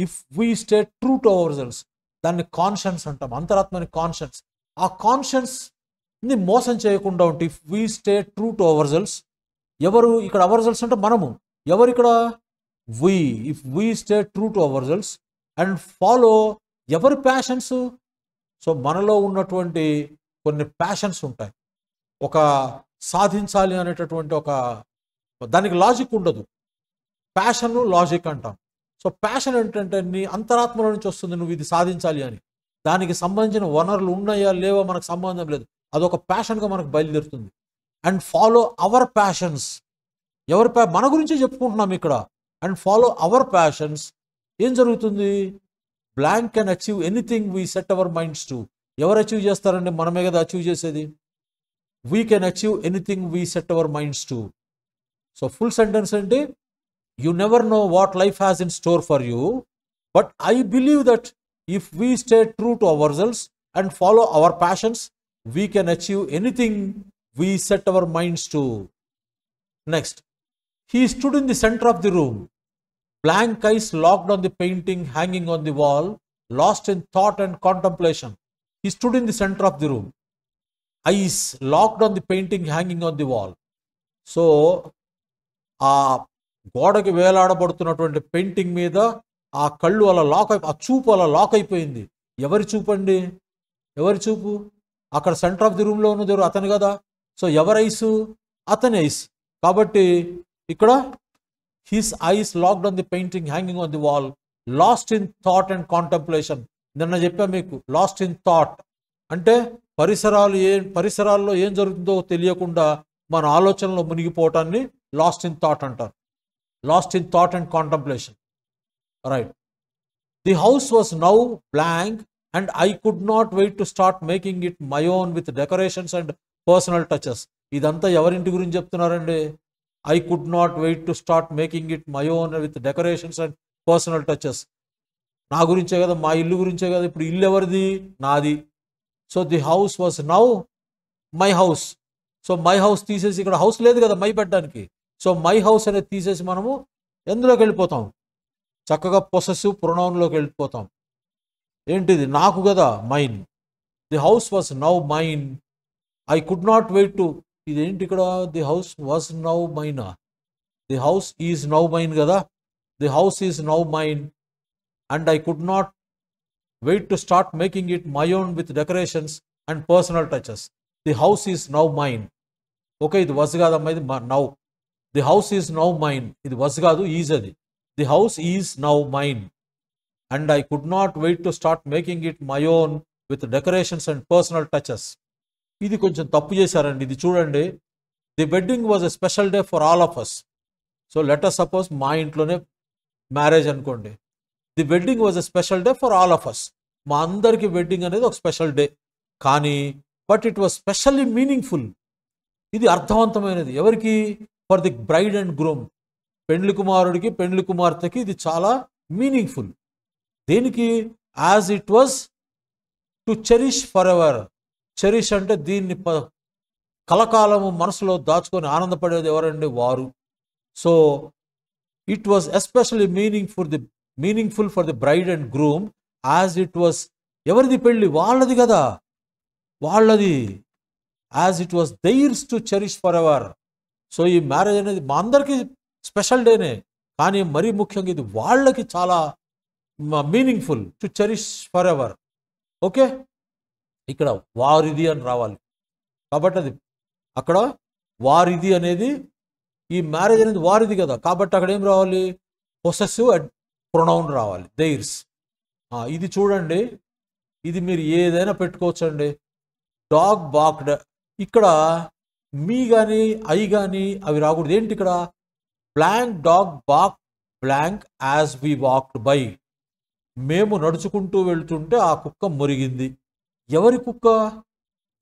if we stay true to hour selves, దాన్ని కాన్షియన్స్ అంటాం, అంతరాత్మని కాన్షియన్స్. ఆ కాన్షియన్స్ని మోసం చేయకుండా ఉంటే if we stay true to hour selves. ఎవరు ఇక్కడ అవర్ సెల్వ్స్ అంటే మనము. ఎవరు ఇక్కడ? We. If we stay true to ourselves and follow ఎవరి ప్యాషన్స్. సో మనలో ఉన్నటువంటి కొన్ని ప్యాషన్స్ ఉంటాయి. ఒక సాధించాలి అనేటటువంటి దానికి లాజిక్ ఉండదు. ప్యాషన్, లాజిక్ అంటాం. సో ప్యాషన్ ఏంటంటే నీ అంతరాత్మలో నుంచి వస్తుంది, నువ్వు ఇది సాధించాలి అని. దానికి సంబంధించిన వనరులు ఉన్నాయా లేవో మనకు సంబంధం లేదు, అదొక ప్యాషన్గా మనకు బయలుదేరుతుంది. And follow our passions. మన గురించే చెప్పుకుంటున్నాం ఇక్కడ. And follow our passions. ఏం జరుగుతుంది? Blank can achieve anything we set our minds to. ఎవరు అచీవ్ చేస్తారండి? మనమే కదా అచీవ్ చేసేది. We can achieve anything we set our minds to. So full sentence ఏంటి? You never know what life has in store for you, but I believe that if we stay true to ourselves and follow our passions, we can achieve anything we set our minds to. Next, he stood in the center of the room. Blank eyes locked on the painting hanging on the wall, lost in thought and contemplation. He stood in the center of the room. Eyes locked on the painting hanging on the wall. So, ఆ గోడకి వేలాడబడుతున్నటువంటి painting మీద ఆ కళ్ళు అలా ఆ చూపు అలా lock అయిపోయింది. ఎవరి చూపు అండి? ఎవరి చూపు? అక్కడ సెంటర్ ఆఫ్ ది రూమ్లో ఉన్నది అతను కదా. సో ఎవరి ఐస్? అతని ఐస్. కాబట్టి ఇక్కడ his eyes locked on the painting hanging on the wall, last in thought and contemplation. నిన్న చెప్పా మీకు, లాస్ట్ ఇన్ థాట్ అంటే పరిసరాల్లో ఏం జరుగుతుందో తెలియకుండా మన ఆలోచనలో మునిగిపోవటాన్ని లాస్ట్ ఇన్ థాట్ అంటారు. Lost in thought and contemplation. Right. The house was now blank and I could not wait to start making it my own with decorations and personal touches. ఇదంతా ఎవరింటి గురించి చెప్తున్నారండి? I could not wait to start making it my own with decorations and personal touches. నా గురించే కదా, మా ఇల్లు గురించే కదా. ఇప్పుడు ఇల్లు ఎవరిది? నాది. So the house was now my house. So my house తీసేసి, ఇక్కడ హౌస్ లేదు కదా మై పెట్టడానికి. సో మై హౌస్ అనేది తీసేసి మనము ఎందులోకి వెళ్ళిపోతాం? చక్కగా పొసెసివ్ ప్రొనౌన్లోకి వెళ్ళిపోతాం. ఏంటిది? నాకు కదా, mine. The house was now mine. I could not wait to, ఇదేంటి ఇక్కడ? ది హౌస్ వాజ్ నౌ మైనా? The house is now mine కదా. The house is now mine and I could not wait to start making it my own with decorations and personal touches. The house is now mine. Okay, ఇది was కాదమ్మా, ఇది now. The house is now mine. ఇది was కాదు, is అది. The house is now mine and I could not wait to start making it my own with decorations and personal touches. ఇది కొంచెం తప్పు చేశారండి. ఇది చూడండి. The wedding was a special day for all of us. So let us suppose మా ఇంట్లోనే marriage అనుకోండి. The wedding was a special day for all of us. మా అందరికీ వెడ్డింగ్ అనేది ఒక స్పెషల్ డే. కానీ but it was specially meaningful. ఇది అర్థవంతమైనది. ఎవరికి? For the bride and groom. పెండ్లి కుమారుడికి పెండ్లి కుమార్తెకి ఇది చాలా మీనింగ్ఫుల్. దేనికి? As it was to cherish for ever. Cherish అంటే దీన్ని కలకాలము మనసులో దాచుకొని ఆనందపడేది ఎవరండి? వారు. So it was especially meaningful for the bride and groom as it was. ఎవరిది పెళ్ళి? వాళ్ళది కదా, వాళ్ళది. As it was theirs to cherish for ever. So ఈ మ్యారేజ్ అనేది మా అందరికీ స్పెషల్ డేనే, కానీ మరీ ముఖ్యంగా ఇది వాళ్ళకి చాలా meaningful, to cherish for ever. Okay, ఇక్కడ వారిది అని రావాలి. కాబట్టి అది అక్కడ వారిది అనేది, ఈ మ్యారేజ్ అనేది వారిది కదా, కాబట్టి అక్కడ ఏం రావాలి? పొసెసివ్ ప్రొనౌన్ రావాలి, దైర్స్. ఇది చూడండి, ఇది మీరు ఏదైనా పెట్టుకోవచ్చండి. Dog barked. ఇక్కడ మీ కానీ ఐ కానీ అవి రాకూడదు. ఏంటి ఇక్కడ? Blank dog bark blank as we walked by. మేము నడుచుకుంటూ వెళ్తుంటే ఆ కుక్క మురిగింది. ఎవరి కుక్క?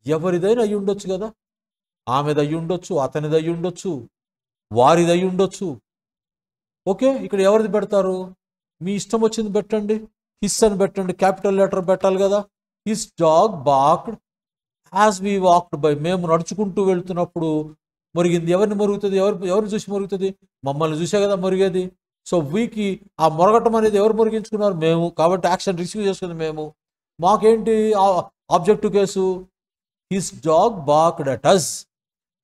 ఎవరిదైనా అయ్యి ఉండొచ్చు కదా. ఆమెది అయ్యి ఉండొచ్చు, అతనిది అయ్యి ఉండొచ్చు, వారిది అయ్యి ఉండొచ్చు. ఓకే, ఇక్కడ ఎవరిది పెడతారు? మీ ఇష్టం వచ్చింది పెట్టండి. హిస్ అని పెట్టండి, క్యాపిటల్ లెటర్ పెట్టాలి కదా. His dog barked as we walked by. మేము నడుచుకుంటూ వెళ్తున్నప్పుడు మురిగింది. ఎవరిని మురుగుతుంది? ఎవరిని చూసి మురుగుతుంది? మమ్మల్ని చూసే కదా మురిగేది. సో వీకి ఆ మొరగటం అనేది ఎవరు మురిగించుకున్నారు? మేము. కాబట్టి యాక్షన్ రిసీవ్ చేసుకుంది మేము. మాకేంటి objective case? His dog barked at us.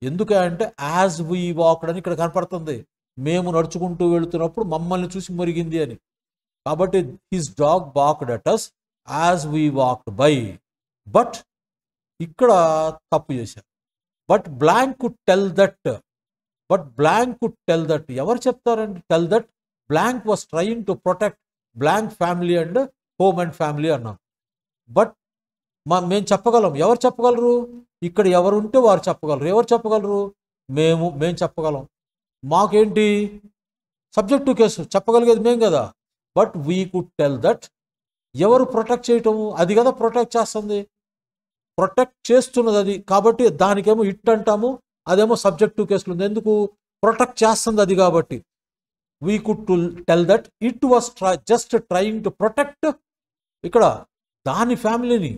ఎందుకంటే యాజ్ వి వాక్డ్ అని ఇక్కడ కనపడుతుంది. మేము నడుచుకుంటూ వెళుతున్నప్పుడు మమ్మల్ని చూసి మురిగింది అని. కాబట్టి his dog barked at us as we walked by. But ఇక్కడ తప్పు చేశారు. But blank could tell that. But blank could tell that. ఎవరు చెప్తారండి tell that? Blank was trying to protect blank family and home and family అన్నాం. But మేము చెప్పగలం. ఎవరు చెప్పగలరు? ఇక్కడ ఎవరు ఉంటే వారు చెప్పగలరు. ఎవరు చెప్పగలరు? మేము చెప్పగలం. మాకేంటి? సబ్జెక్టివ్ కేసు, చెప్పగలిగేది మేము కదా. But we could tell that. ఎవరు ప్రొటెక్ట్ చేయటము? అది కదా ప్రొటెక్ట్ చేస్తుంది, ప్రొటెక్ట్ చేస్తున్నది అది. కాబట్టి దానికేమో ఇట్ అంటాము, అదేమో సబ్జెక్టివ్ కేసులు ఉంది. ఎందుకు? ప్రొటెక్ట్ చేస్తుంది అది. కాబట్టి we could tell that it was just trying to protect ఇక్కడ దాని ఫ్యామిలీని,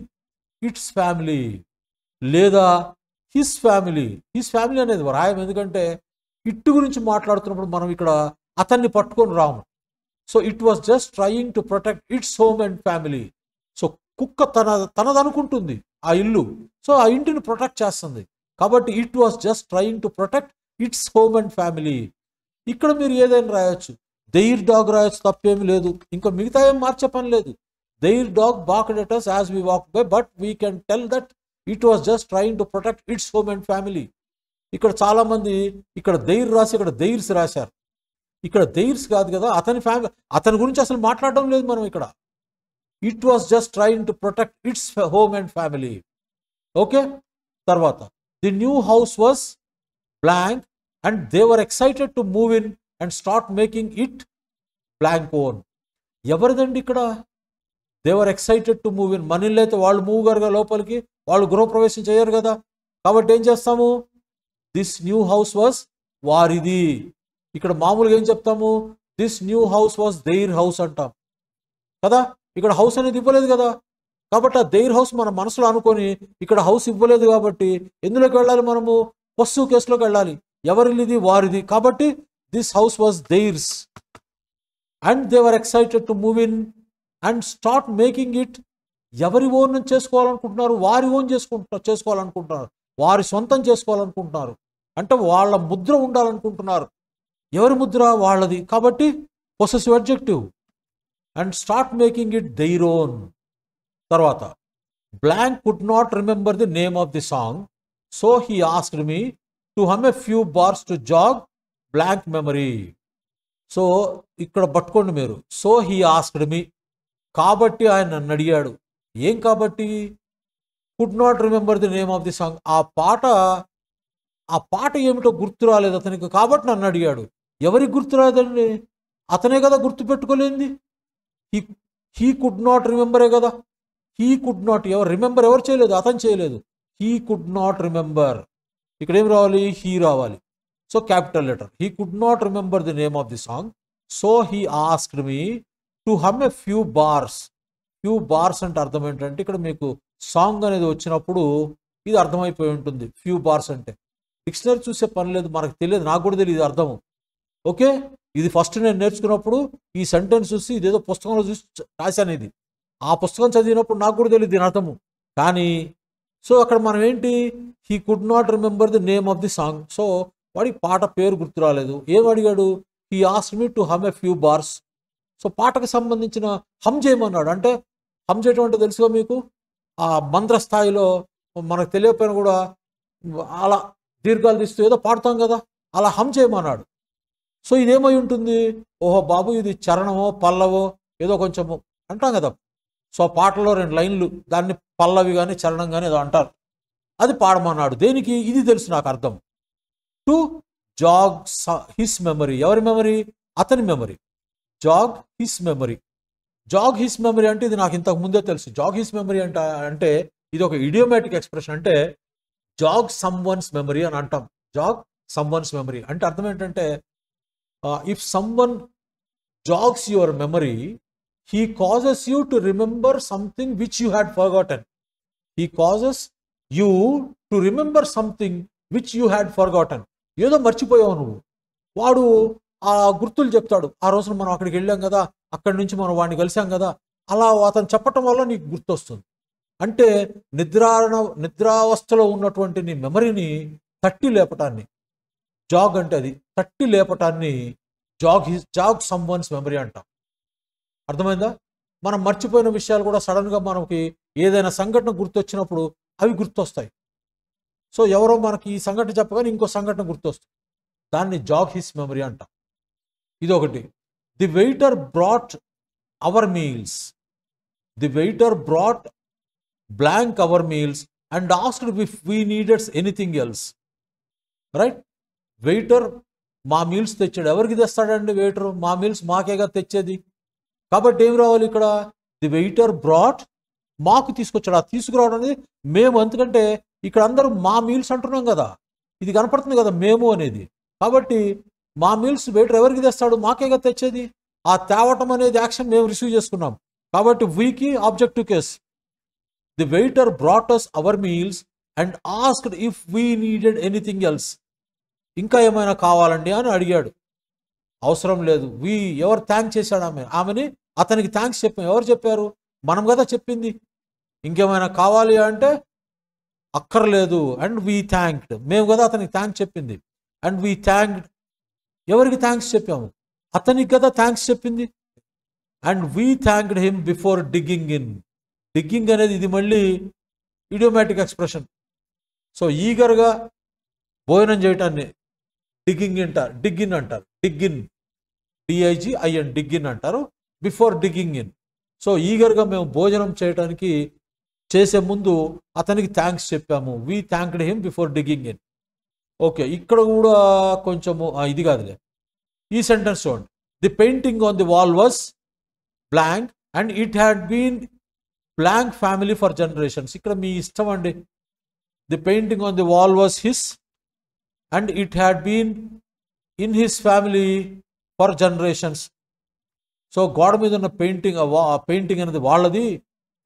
ఇట్స్ ఫ్యామిలీ లేదా హిస్ ఫ్యామిలీ. హిస్ ఫ్యామిలీ అనేది రాయం. ఎందుకంటే ఇట్టు గురించి మాట్లాడుతున్నప్పుడు మనం ఇక్కడ అతన్ని పట్టుకొని రాము. So it was just trying to protect its home and family. So కుక్క తనదనుకుంటుంది ఆ ఇల్లు, సో ఆ ఇంటిని ప్రొటెక్ట్ చేస్తుంది. కాబట్టి it was just trying to protect its home and family. ఇక్కడ మీరు ఏదైనా రాయొచ్చు, దెయిర్ డాగ్ రాయొచ్చు, తప్పేమి లేదు. ఇంకా మిగతా ఏం మార్చే పని లేదు. Their dog barked at us as we walked by, but we can tell that it was just trying to protect its home and family. ఇక్కడ చాలా మంది ఇక్కడ దెయిర్ రాసి ఇక్కడ దెయిర్స్ రాశారు. ఇక్కడ దెయిర్స్ కాదు కదా, అతని ఫ్యామిలీ, అతని గురించి అసలు మాట్లాడడం లేదు మనం ఇక్కడ. It was just trying to protect its home and family. Okay, తర్వాత the new house was blank and they were excited to move in and start making it blank own. ఎవరిదండి ఇక్కడ? They were excited to move in. మన ఇల్లు అయితే వాళ్ళు move గారుగా లోపలికి, వాళ్ళు గృహప్రవేశం చేయరు కదా. కాబట్టి ఏం చేస్తాము? దిస్ న్యూ హౌస్ వాస్ వారిది. ఇక్కడ మామూలుగా ఏం చెప్తాము? This new house was their house అంటాం కదా. ఇక్కడ హౌస్ అనేది ఇవ్వలేదు కదా. కాబట్టి ఆ దెయిర్ హౌస్ మన మనసులో అనుకొని ఇక్కడ హౌస్ ఇవ్వలేదు కాబట్టి ఎందులోకి వెళ్ళాలి మనము? వస్తువు కేసులోకి వెళ్ళాలి. ఎవరిది? వారిది. కాబట్టి this house was theirs and they were excited to move in and start making it. ఎవరి ఓన్ చేసుకోవాలనుకుంటున్నారు? వారి ఓన్ చేసుకోవాలనుకుంటున్నారు, వారి సొంతం చేసుకోవాలనుకుంటున్నారు. అంటే వాళ్ళ ముద్ర ఉండాలనుకుంటున్నారు. ఎవరి ముద్ర? వాళ్ళది. కాబట్టి possessive adjective. And start making it their own. తర్వాత blank could not remember the name of the song, so he asked me to hum a few bars to jog blank memory. So ఇక్కడ పట్టుకోండి మీరు. So he asked మీ, కాబట్టి ఆయన నన్ను అడిగాడు. ఏం కాబట్టి? Could not remember the name of the song. ఆ పాట ఏమిటో గుర్తు రాలేదు అతనికి, కాబట్టి నన్ను అడిగాడు. ఎవరికి గుర్తు రాదండి? అతనే కదా గుర్తు పెట్టుకోలేంది. హీ కుడ్ నాట్ రిమెంబరే కదా. హీ కుడ్ నాట్, ఎవరు చేయలేదు, అతను చేయలేదు. He could not remember. ఇక్కడ ఏం రావాలి? హీ రావాలి. So capital letter. He could not remember the name of the song, so he asked me to hum a few bars. Few bars అంటే అర్థం ఏంటంటే, ఇక్కడ మీకు సాంగ్ అనేది వచ్చినప్పుడు ఇది అర్థమైపోయి ఉంటుంది. ఫ్యూ బార్స్ అంటే డిక్షనరీ చూసే పని లేదు, మనకు తెలియదు, నాకు కూడా తెలియదు అర్థము. ఓకే, ఇది ఫస్ట్ నేను నేర్చుకున్నప్పుడు ఈ సెంటెన్స్ చూసి ఇదేదో పుస్తకంలో చూసి రాశాను. ఇది ఆ పుస్తకం చదివినప్పుడు నాకు కూడా తెలియదు దీని అర్థము. కానీ సో అక్కడ మనం ఏంటి? He could not remember the name of the song. So వాడికి పాట పేరు గుర్తు రాలేదు. ఏం అడిగాడు? He asked me to hum a few bars. So పాటకు సంబంధించిన హమ్ చేయమన్నాడు. అంటే హమ్ చేయటం అంటే తెలుసుగా మీకు, ఆ మంత్ర స్థాయిలో మనకు తెలియకపోయినా కూడా అలా దీర్ఘాలు తీస్తూ ఏదో పాడుతాం కదా, అలా హమ్ చేయమన్నాడు. సో ఇదేమై ఉంటుంది? ఓహో బాబు, ఇది చరణమో పల్లవో ఏదో కొంచెము అంటాం కదా. సో పాటలో 2 లైన్లు, దాన్ని పల్లవి కానీ చరణం కానీ ఏదో అంటారు, అది పాడమన్నాడు. దేనికి? ఇది తెలుసు నాకు అర్థం. To jog his memory. ఎవరి మెమరీ? అతని memory. Jog his memory. Jog his memory అంటే ఇది నాకు ఇంతకు ముందే తెలుసు. జాగ్ హిస్ మెమరీ అంటే ఇది ఒక ఇడియోమాటిక్ ఎక్స్ప్రెషన్. అంటే జాగ్ సమ్ వన్స్ మెమరీ అని అంటాం. జాగ్ సమ్ వన్స్ మెమరీ అంటే అర్థం ఏంటంటే, if some one Jacks your memory, he causes you to remember something which you had forgotten. He causes you to remember something which you had forgotten. ఏదో మర్చిపోయావు నువ్వు, వాడు ఆ గుర్తులు చెప్తాడు. ఆ రోజున మనం అక్కడికి వెళ్ళాం కదా, అక్కడి నుంచి మనం వాడిని కలిసాం కదా, అలా అతను చెప్పటం వల్ల నీకు గుర్తొస్తుంది. అంటే నిద్రావస్థలో ఉన్నటువంటి నీ మెమరీని తట్టి లేపటాన్ని జాగ్ అంటే, అది తట్టి లేపటాన్ని జాగ్ సమ్ వన్స్ మెమరీ అంటాం. అర్థమైందా? మనం మర్చిపోయిన విషయాలు కూడా సడన్గా మనకి ఏదైనా సంఘటన గుర్తొచ్చినప్పుడు అవి గుర్తొస్తాయి. సో ఎవరో మనకి ఈ సంఘటన చెప్పగానే ఇంకో సంఘటన గుర్తొస్తుంది, దాన్ని జాగ్ హిస్ మెమరీ అంటాం. ఇదొకటి. The waiter brought our meals. The waiter brought blank our meals and asked if we needed anything else. Right? Waiter మా మీల్స్ తెచ్చాడు. ఎవరికి తెస్తాడండి వెయిటర్? మా మీల్స్ మాకేగా తెచ్చేది. కాబట్టి ఏం రావాలి ఇక్కడ? ది వెయిటర్ బ్రాట్, మాకు తీసుకొచ్చాడు. ఆ తీసుకురావడం అనేది మేము, ఎందుకంటే ఇక్కడ అందరూ మా మీల్స్ అంటున్నాం కదా, ఇది కనపడుతుంది కదా మేము అనేది. కాబట్టి మా మీల్స్ వెయిటర్ ఎవరికి తెస్తాడు? మాకేగా తెచ్చేది. ఆ తేవటం అనేది యాక్షన్ మేము రిసీవ్ చేసుకున్నాం. కాబట్టి వీకి objective case. The waiter brought us our meals and asked if we needed anything else. ఇంకా ఏమైనా కావాలండి అని అడిగాడు. అవసరం లేదు. ఎవరు థ్యాంక్ చేశాడు ఆమెని అతనికి థ్యాంక్స్ చెప్పాం. ఎవరు చెప్పారు? మనం కదా చెప్పింది. ఇంకేమైనా కావాలి అంటే అక్కర్లేదు. అండ్ వీ థ్యాంక్డ్, మేము కదా అతనికి థ్యాంక్స్ చెప్పింది. అండ్ వీ థ్యాంక్డ్, ఎవరికి థ్యాంక్స్ చెప్పాము? అతనికి కదా థ్యాంక్స్ చెప్పింది. And we thanked him before digging in. Digging అనేది ఇది మళ్ళీ ఇడియోమాటిక్ ఎక్స్ప్రెషన్. సో ఈగర్గా భోజనం చేయటాన్ని డిగ్గింగ్ అంటారు, డిగ్గిన్ అంటారు. డిగ్గిన్, DIGIN, డిగ్గిన్ అంటారు. Before digging in. సో ఈగర్గా మేము భోజనం చేయడానికి చేసే ముందు అతనికి థ్యాంక్స్ చెప్పాము. We thanked him before digging in. Okay, ఇక్కడ కూడా కొంచెము ఇది కాదులే. ఈ సెంటెన్స్ చూడండి. The painting on the wall was blank and it had been blank family for generations. ఇక్కడ మీ ఇష్టం అండి. The painting on the wall was his and it had been in his family for generations. So గోడ మీద ఉన్న painting అనేది వాళ్ళది,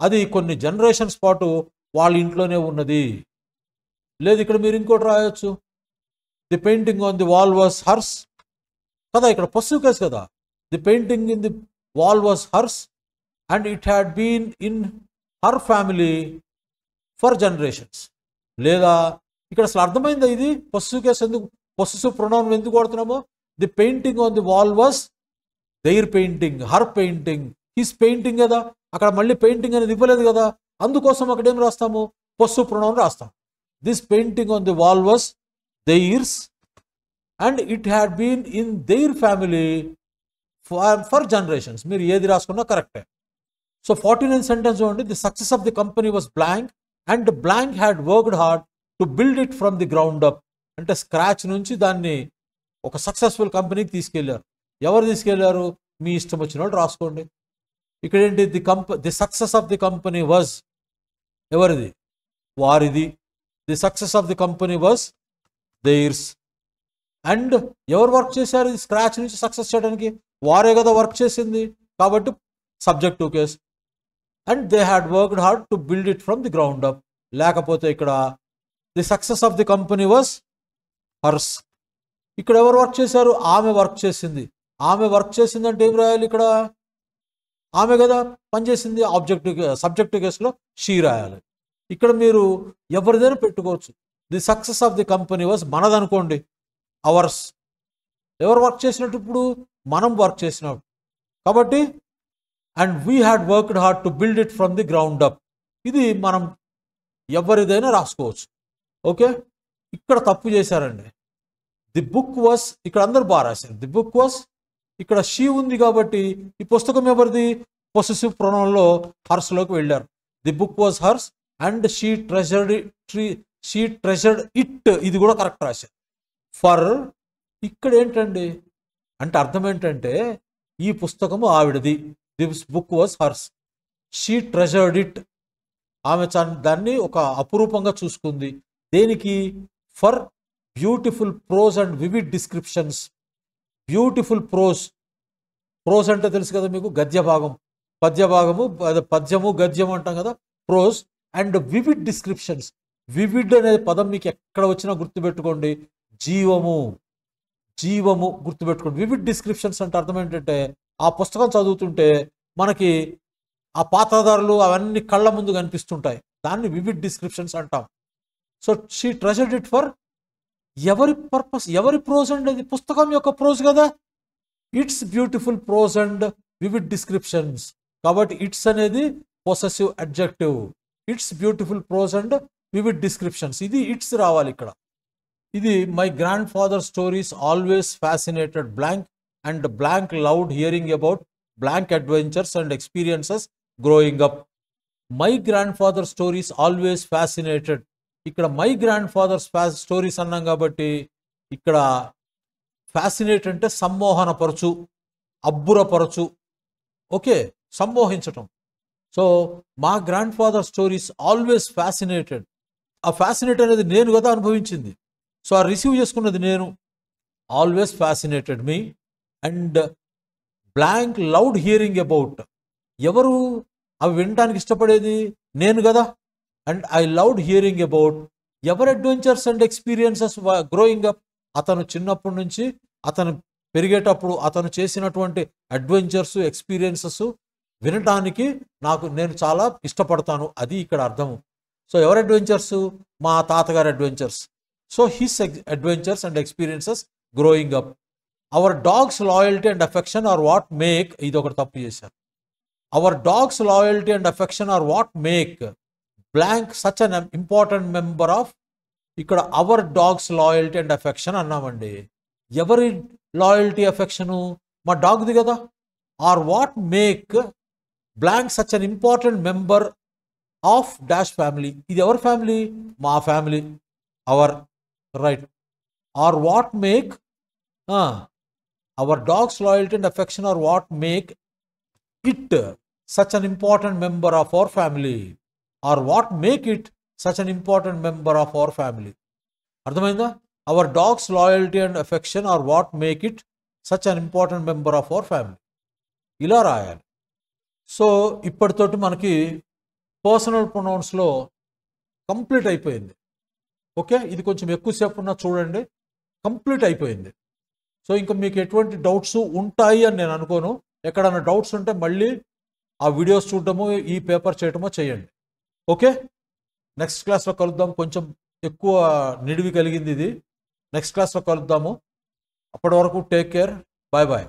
అది కొన్ని జనరేషన్స్ పాటు వాళ్ళ ఇంట్లోనే ఉన్నది. లేదు, ఇక్కడ మీరు ఇంకోటి రాయొచ్చు. The painting on the wall was hers కదా, ఇక్కడ పొస్సివ్ కేస్ కదా. The painting in the wall was hers and it had been in her family for generations. లేదా ఇక్కడ అసలు అర్థమైందా ఇది పొస్సివ్ కేస్ ఎందుకు, పొస్సివ్ ప్రొనౌన్ ఎందుకు వాడుతున్నామో? The painting on the wall was their painting, her painting, his painting కదా. అక్కడ మళ్ళీ పెయింటింగ్ అనేది ఇవ్వలేదు కదా, అందుకోసం అక్కడ ఏం రాస్తాము? పొస్సివ్ ప్రొనౌన్ రాస్తాం. This painting on the wall was theirs and it had been in their family for generations. మీరు ఏది రాసుకున్నా కరెక్టే. సో 49 సెంటెన్స్ చూడండి. The success of the company was blank and blank had worked hard to build it from the ground up. అంటే scratch నుంచి దాన్ని ఒక successful కంపెనీకి తీసుకెళ్లారు. ఎవరు తీసుకెళ్లారు? మీ ఇష్టం వచ్చిన వాళ్ళు రాసుకోండి. ఇక్కడ ఏంటి? The success of the company was ఎవరిది? వారిది. The success of the company was theirs. And ఎవరు వర్క్ చేశారు స్క్రాచ్ నుంచి సక్సెస్ చేయడానికి? వారే కదా వర్క్ చేసింది, కాబట్టి subjective case. And they had worked hard to build it from the ground up. లేకపోతే ఇక్కడ the success of the company was hers. ఇక్కడ ఎవరు వర్క్ చేశారు? ఆమె వర్క్ చేసింది. ఆమె వర్క్ చేసింది అంటే ఏం రాయాలి ఇక్కడ? ఆమె కదా పనిచేసింది. సబ్జెక్టివ్ కేసులో షీ రాయాలి. ఇక్కడ మీరు ఎవరిదైనా పెట్టుకోవచ్చు. The success of the company was మనదనుకోండి, అవర్స్. ఎవరు వర్క్ చేసినట్టు? ఇప్పుడు మనం వర్క్ చేసినట్టు కాబట్టి. And we had worked hard to build it from the ground up. ఇది మనం ఎవరిదైనా రాసుకోవచ్చు. ఓకే, ఇక్కడ తప్పు చేశారండి. ది బుక్ వాజ్, ఇక్కడ అందరు బాగా రాశారు. ది బుక్ వాజ్, ఇక్కడ షీ ఉంది కాబట్టి ఈ పుస్తకం ఎవరిది? పొసెసివ్ ప్రొనౌన్లో హర్స్లోకి వెళ్ళారు. The book was hers and she treasured it. ఇది కూడా కరెక్ట్ రాశారు. ఫర్, ఇక్కడ ఏంటండి అంటే అర్థం ఏంటంటే ఈ పుస్తకము ఆవిడది. This book was hers. She treasured it, ఆమె దాన్ని ఒక అపురూపంగా చూసుకుంది. దేనికి? For beautiful prose and vivid descriptions. Beautiful prose, prose అంటే తెలుసు కదా మీకు, గద్య భాగం, పద్య భాగము, పద్యము గద్యము అంటాం కదా, prose. And vivid descriptions. Vivid అనే పదం మీకు ఎక్కడ వచ్చినా గుర్తుపెట్టుకోండి, జీవము, జీవము గుర్తుపెట్టుకోండి. వివిడ్ డిస్క్రిప్షన్స్ అంటే అర్థం ఏంటంటే ఆ పుస్తకం చదువుతుంటే మనకి ఆ పాత్రధారులు అవన్నీ కళ్ళ ముందు కనిపిస్తుంటాయి. దాన్ని వివిడ్ డిస్క్రిప్షన్స్ అంటాం. So she treasured it for ఎవరి పర్పస్? ఎవరి ప్రోజ్ అండి? అది పుస్తకం యొక్క ప్రోజ్ కదా. It's beautiful prose and vivid descriptions. కాబట్టి ఇట్స్ అనేది possessive adjective. It's beautiful prose and vivid descriptions. ఇది ఇట్స్ రావాలి ఇక్కడ. ఇది my grand father stories always fascinated blank and blank loved hearing about blank adventures and experiences growing up. My grand father stories always fascinated. ఇక్కడ my grand fathers stories అన్నాం కాబట్టి ఇక్కడ fascinate అంటే సమ్మోహనపరచు, అబ్బురపరచు. Okay, సమ్మోహించటం. So మా grand father stories always fascinated. ఆ fascinate అనేది నేను కదా అనుభవించింది. సో ఆ రిసీవ్ చేసుకున్నది నేను. Always fascinated me. And blank loud hearing about. ఎవరు అవి వినడానికి ఇష్టపడేది? నేను కదా. And I loud hearing about ever adventures and experiences growing up. అతను చిన్నప్పటి నుంచి అతను పెరిగేటప్పుడు అతను చేసినటువంటి అడ్వెంచర్స్ ఎక్స్పీరియన్సెస్ వినటానికి నేను చాలా ఇష్టపడతాను, అది ఇక్కడ అర్థము. సో ఎవరి అడ్వెంచర్స్? మా తాతగారి adventures. So his adventures and experiences growing up. Our dog's loyalty and affection are what make, ఇది ఒకటి తప్పు చేశారు. Our dog's loyalty and affection are what make blank such an important member of. ఇక్కడ our dog's loyalty and affection అన్నామండి. ఎవరి loyalty affection? మా డాగ్ది కదా. Are what make blank such an important member of dash family. ఇది ఎవరి family? మా family. Our, right. Are what make our dog's loyalty and affection are what make it such an important member of our family. Are what make it such an important member of our family. అర్థమైందా? Our dog's loyalty and affection are what make it such an important member of our family. ఇలా రాయాలి. So ఇప్పటితోటి మనకి personal ప్రొనౌన్స్లో complete అయిపోయింది. Okay, ఇది కొంచెం ఎక్కువసేపు ఉన్నా చూడండి, కంప్లీట్ అయిపోయింది. సో ఇంకా మీకు ఎటువంటి డౌట్స్ ఉంటాయి అని నేను అనుకోను. ఎక్కడైనా డౌట్స్ ఉంటే మళ్ళీ ఆ వీడియోస్ చూడటమో ఈ పేపర్ చేయటమో చేయండి. ఓకే, నెక్స్ట్ క్లాస్లో కలుద్దాం. కొంచెం ఎక్కువ నిడివి కలిగింది ఇది. నెక్స్ట్ క్లాస్లో కలుద్దాము. అప్పటి వరకు టేక్ కేర్. Bye bye.